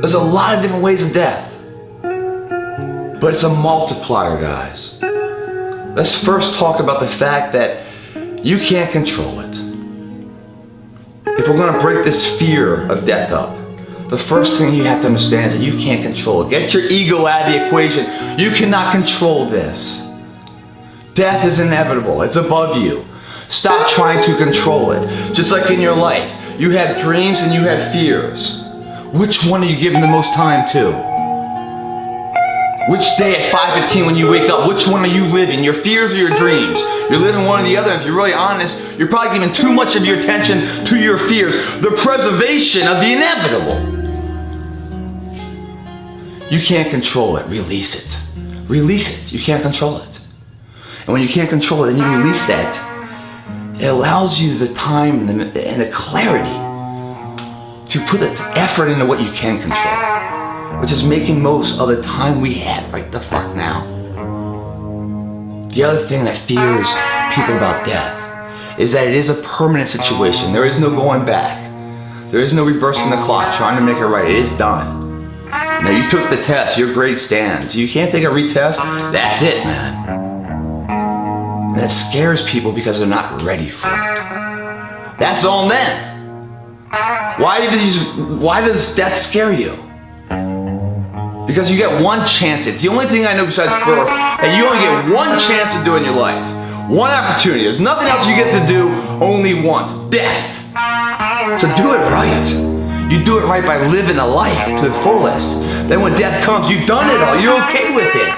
There's a lot of different ways of death. But it's a multiplier, guys. Let's first talk about the fact that you can't control it. If we're going to break this fear of death up, the first thing you have to understand is that you can't control it. Get your ego out of the equation. You cannot control this. Death is inevitable. It's above you. Stop trying to control it. Just like in your life, you have dreams and you have fears. Which one are you giving the most time to? Which day at 5:15 when you wake up, which one are you living? Your fears or your dreams? You're living one or the other. If you're really honest, you're probably giving too much of your attention to your fears. The preservation of the inevitable. You can't control it. Release it. Release it. You can't control it. And when you can't control it and you release that, it allows you the time and the clarity to put the effort into what you can control, which is making most of the time we have right the fuck now. The other thing that fears people about death is that it is a permanent situation. There is no going back. There is no reversing the clock, trying to make it right. It is done. Now you took the test, your grade stands. You can't take a retest. That's it, man. And that scares people because they're not ready for it. That's on them. Why does death scare you? Because you get one chance. It's the only thing I know besides birth that you only get one chance to do in your life. One opportunity. There's nothing else you get to do only once. Death. So do it right. You do it right by living a life to the fullest. Then when death comes, you've done it all. You're okay with it.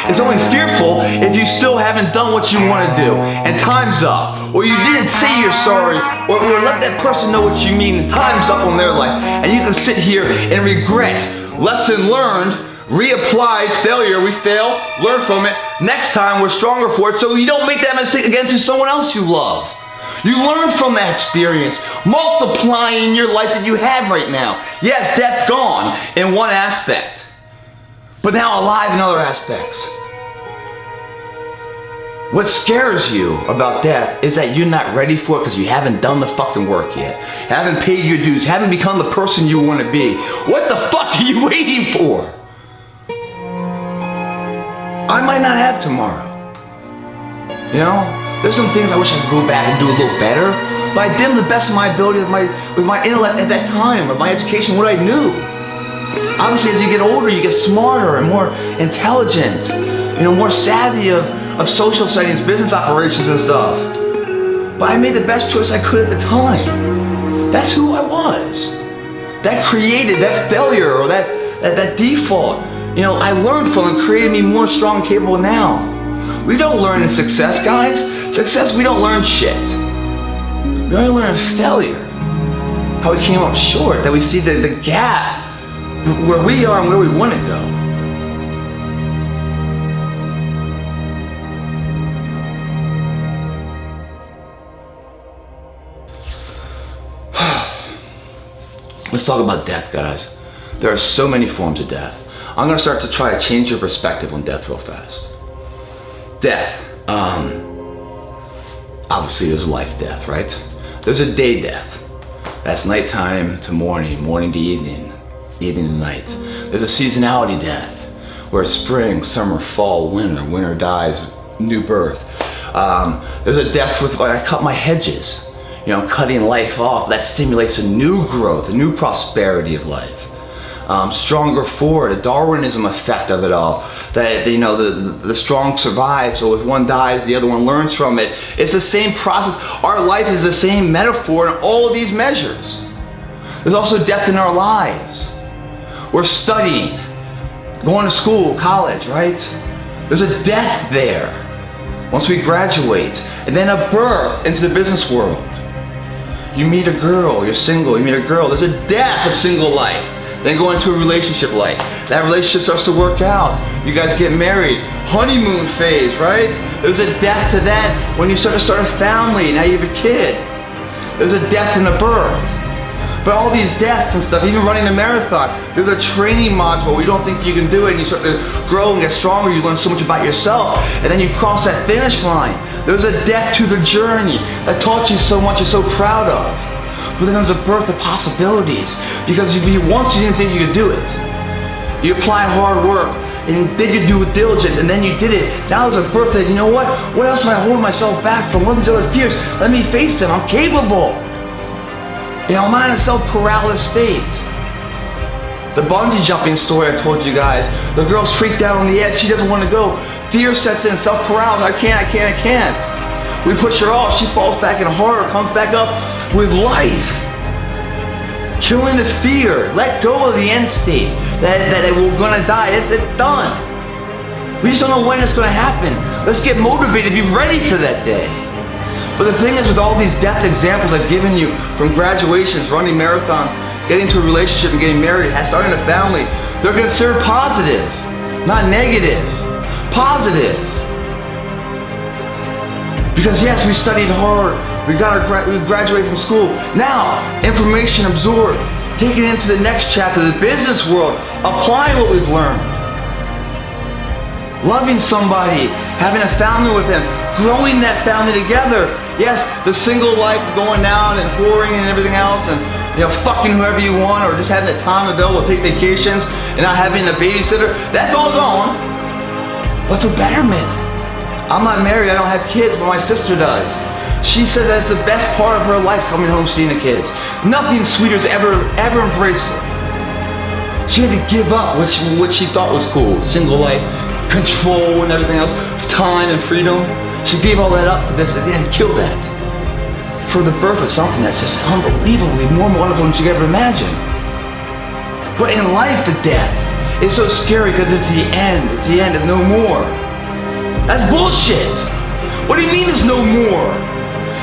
It's only fearful if you still haven't done what you want to do and time's up, or you didn't say you're sorry, or let that person know what you mean and time's up on their life, and you can sit here and regret. Lesson learned, reapplied, failure, we fail, learn from it, next time we're stronger for it, so you don't make that mistake again to someone else you love. You learn from that experience, multiplying your life that you have right now. Yes, death's gone in one aspect, but now alive in other aspects. What scares you about death is that you're not ready for it because you haven't done the fucking work yet. Haven't paid your dues, haven't become the person you want to be. What the fuck are you waiting for? I might not have tomorrow. You know? There's some things I wish I could go back and do a little better, but I did them the best of my ability with my intellect at that time, with my education, what I knew. Obviously, as you get older, you get smarter and more intelligent, you know, more savvy of social settings, business operations and stuff. But I made the best choice I could at the time. That's who I was. That created that failure or that default. You know, I learned from and created me more strong and capable now. We don't learn in success, guys. Success, we don't learn shit. We only learn failure. How we came up short, that we see the gap where we are and where we want to go. Let's talk about death, guys. There are so many forms of death. I'm going to start to try to change your perspective on death real fast. Death. Obviously there's life death, right? There's a day death. That's nighttime to morning, morning to evening, evening to night. There's a seasonality death, where it's spring, summer, fall, winter dies, new birth. There's a death with, like, I cut my hedges. You know, cutting life off, that stimulates a new growth, a new prosperity of life. Stronger forward, a Darwinism effect of it all. That, you know, the strong survive, so if one dies, the other one learns from it. It's the same process. Our life is the same metaphor in all of these measures. There's also death in our lives. We're studying, going to school, college, right? There's a death there once we graduate, and then a birth into the business world. You meet a girl, you're single, you meet a girl, there's a death of single life. Then go into a relationship life. That relationship starts to work out. You guys get married. Honeymoon phase, right? There's a death to that when you start a family. Now you have a kid. There's a death and a birth. But all these deaths and stuff, even running a marathon, there's a training module where you don't think you can do it and you start to grow and get stronger. You learn so much about yourself and then you cross that finish line. There's a death to the journey that taught you so much you're so proud of. But then there's a birth of possibilities. Because once you didn't think you could do it. You applied hard work, and then you do it with diligence, and then you did it. Now there's a birth that, you know what? What else am I holding myself back from? What are these other fears? Let me face them. I'm capable. You know, I'm not in a self-paralysis state. The bungee jumping story I told you guys, the girl's freaked out on the edge. She doesn't want to go. Fear sets in, self-paralysis. I can't. We push her off. She falls back in horror, comes back up with life. Killing the fear. Let go of the end state that we're gonna die. It's done. We just don't know when it's gonna happen. Let's get motivated, be ready for that day. But the thing is, with all these death examples I've given you, from graduations, running marathons, getting into a relationship and getting married, starting a family, they're considered positive, not negative. Positive. Because yes, we studied hard. We graduated from school. Now, information absorbed, taking it into the next chapter, the business world, applying what we've learned. Loving somebody, having a family with them, growing that family together. Yes, the single life, going out and whoring and everything else, and fucking whoever you want, or just having the time available to take vacations and not having a babysitter, that's all gone. But for betterment. I'm not married, I don't have kids, but my sister does. She says that's the best part of her life, coming home seeing the kids. Nothing sweeter's ever embraced her. She had to give up what she thought was cool. Single life, control and everything else, time and freedom. She gave all that up for this, and they had to kill that. For the birth of something that's just unbelievably more wonderful than you could ever imagine. But in life, the death is so scary because it's the end. It's the end, there's no more. That's bullshit. What do you mean there's no more?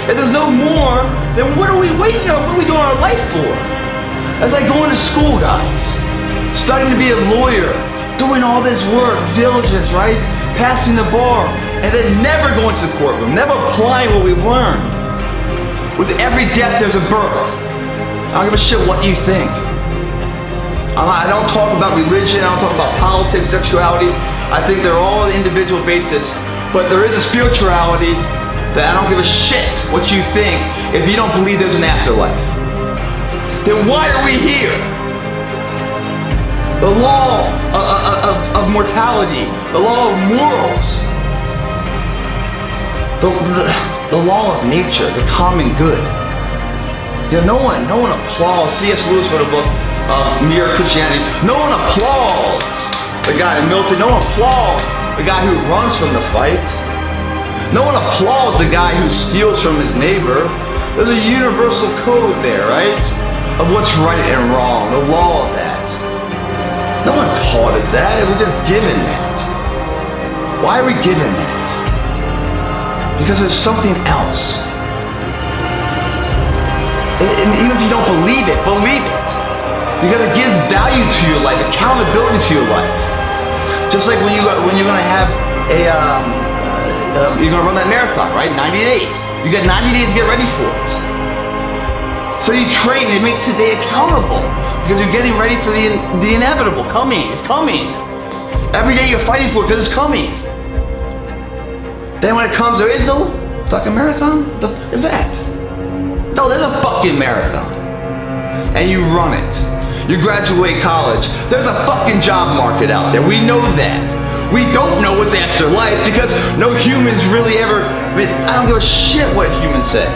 If there's no more, then what are we waiting on? What are we doing our life for? That's like going to school, guys. Studying to be a lawyer, doing all this work, diligence, right? Passing the bar, and then never going to the courtroom, never applying what we've learned. With every death, there's a birth. I don't give a shit what you think. I don't talk about religion, I don't talk about politics, sexuality. I think they're all on an individual basis, but there is a spirituality that I don't give a shit what you think if you don't believe there's an afterlife. Then why are we here? The law of mortality, the law of morals, the law of nature, the common good. No one applauds. C.S. Lewis wrote a book, Mere Christianity. No one applauds the guy in military. No one applauds the guy who runs from the fight. No one applauds the guy who steals from his neighbor. There's a universal code there, right? Of what's right and wrong, the law of that. No one taught us that, we're just given that. Why are we given that? Because there's something else. And even if you don't believe it, believe it. Because it gives value to your life, accountability to your life. Just like when you're gonna have you're gonna run that marathon, right? 90 days. You got 90 days to get ready for it. So you train, it makes today accountable because you're getting ready for the inevitable coming. It's coming. Every day you're fighting for it because it's coming. Then when it comes, there is no fucking marathon? The fuck is that? No, there's a fucking marathon. And you run it. You graduate college. There's a fucking job market out there. We know that. We don't know what's after life because no humans really ever, I don't give a shit what humans say.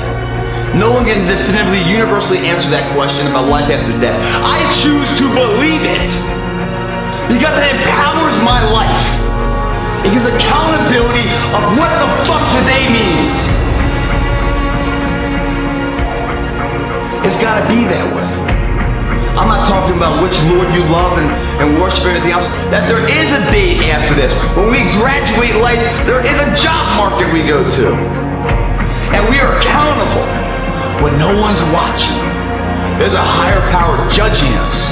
No one can definitively, universally answer that question about life after death. I choose to believe it because it empowers my life. It gives accountability of what the fuck today means. It's gotta be that way. I'm not talking about which Lord you love and worship and everything else. That there is a day after this. When we graduate life, there is a job market we go to. And we are accountable when no one's watching. There's a higher power judging us,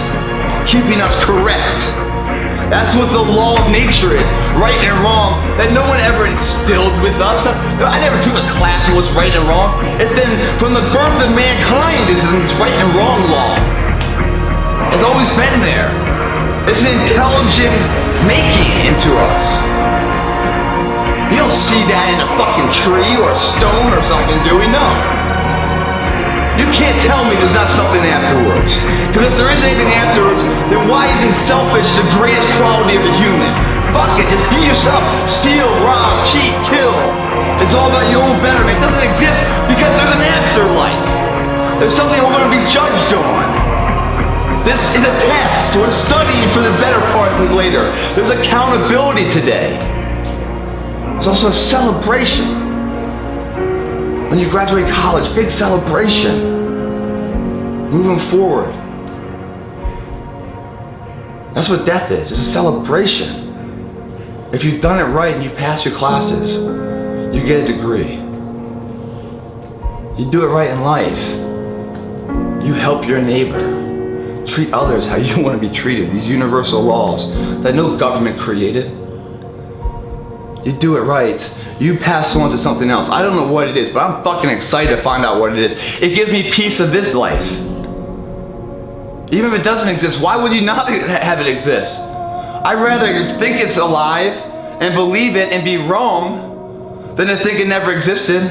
keeping us correct. That's what the law of nature is, right and wrong, that no one ever instilled with us. I never took a class on what's right and wrong. It's been from the birth of mankind, this is this right and wrong law. It's always been there. It's an intelligent making into us. You don't see that in a fucking tree or a stone or something, do we? No. You can't tell me there's not something afterwards. Because if there is anything afterwards, then why isn't selfish the greatest quality of the human? Fuck it, just be yourself. Steal, rob, cheat, kill. It's all about your own betterment. It doesn't exist because there's an afterlife. There's something we're going to be judged on. This is a test. We're studying for the better part later. There's accountability today. It's also a celebration. When you graduate college, big celebration. Moving forward. That's what death is. It's a celebration. If you've done it right and you pass your classes, you get a degree. You do it right in life. You help your neighbor. Treat others how you want to be treated. These universal laws that no government created. You do it right. You pass on to something else. I don't know what it is, but I'm fucking excited to find out what it is. It gives me peace of this life. Even if it doesn't exist, why would you not have it exist? I'd rather think it's alive and believe it and be wrong than to think it never existed.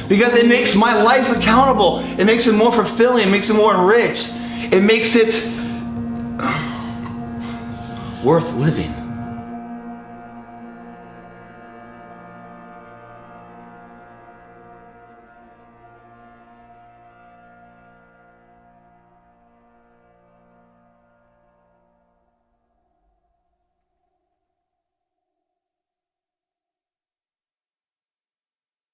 Because it makes my life accountable. It makes it more fulfilling. It makes it more enriched. It makes it worth living.